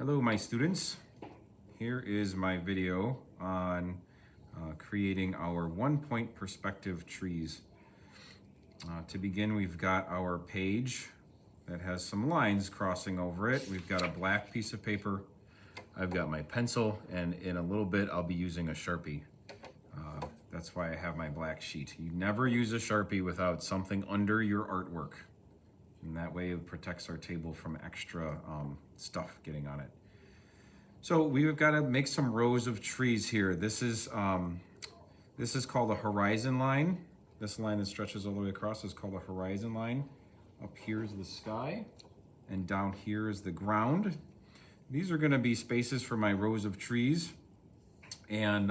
Hello, my students. Here is my video on creating our one-point perspective trees. To begin, we've got our page that has some lines crossing over it. We've got a black piece of paper. I've got my pencil, and in a little bit, I'll be using a Sharpie. That's why I have my black sheet. You never use a Sharpie without something under your artwork. And that way it protects our table from extra stuff getting on it. So we've got to make some rows of trees here. This is called a horizon line. This line that stretches all the way across is called a horizon line. Up here is the sky, and down here is the ground. These are going to be spaces for my rows of trees. And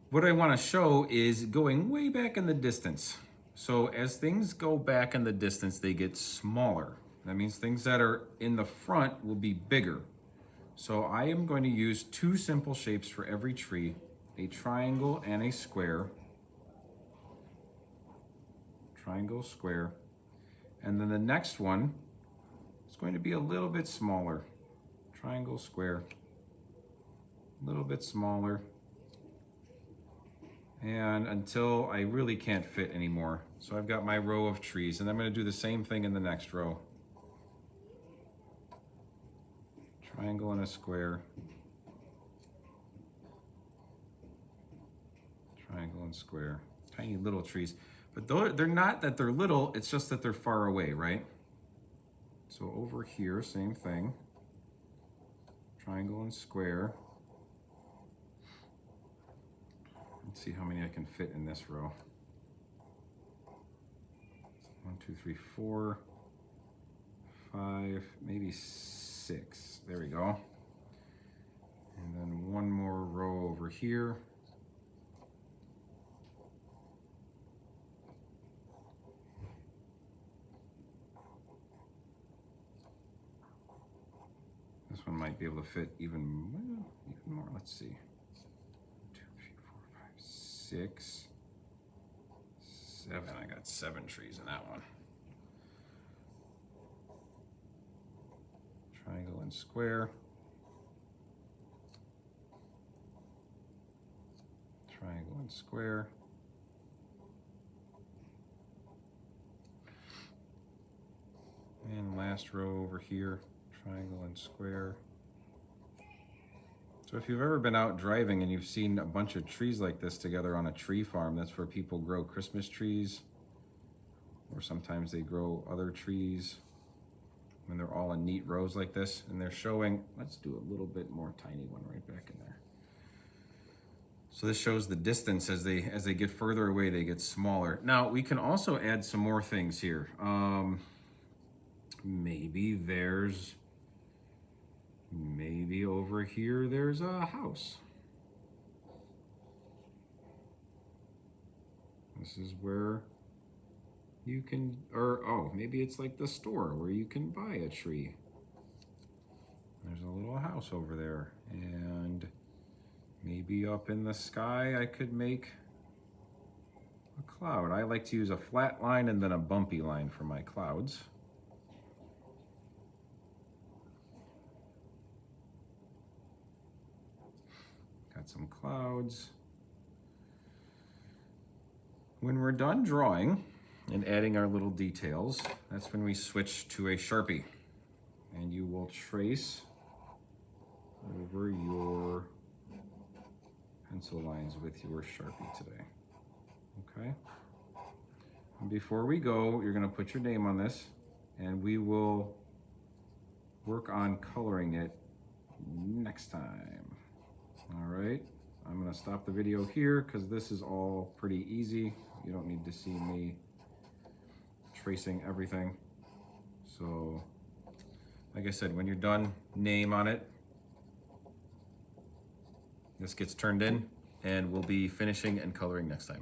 what I want to show is going way back in the distance. So as things go back in the distance, they get smaller. That means things that are in the front will be bigger. So I am going to use two simple shapes for every tree, a triangle and a square. Triangle, square. And then the next one is going to be a little bit smaller. Triangle, square. A little bit smaller. And until I really can't fit anymore. So I've got my row of trees, and I'm going to do the same thing in the next row. Triangle and a square. Triangle and square. Tiny little trees. But they're not that they're little, it's just that they're far away, right? So over here, same thing. Triangle and square. Let's see how many I can fit in this row. 1, 2, 3, 4, 5, maybe 6. There we go. And then one more row over here. This one might be able to fit even more. Let's see. 1, 2, 3, 4, 5, 6, 7. I got 7 trees in that one. Triangle and square. Triangle and square. And last row over here, triangle and square. So if you've ever been out driving and you've seen a bunch of trees like this together on a tree farm, that's where people grow Christmas trees, or sometimes they grow other trees when they're all in neat rows like this, and they're showing, let's do a little bit more tiny one right back in there. So this shows the distance as they get further away, they get smaller. Now we can also add some more things here. Maybe over here there's a house. This is where you can, maybe it's like the store where you can buy a tree. There's a little house over there. And maybe up in the sky I could make a cloud. I like to use a flat line and then a bumpy line for my clouds. Got some clouds. When we're done drawing and adding our little details, that's when we switch to a Sharpie. And you will trace over your pencil lines with your Sharpie today. Okay? And before we go, you're gonna put your name on this, and we will work on coloring it next time. All right, I'm gonna stop the video here because this is all pretty easy. You don't need to see me tracing everything. So, like I said, when you're done, name on it. This gets turned in, and we'll be finishing and coloring next time.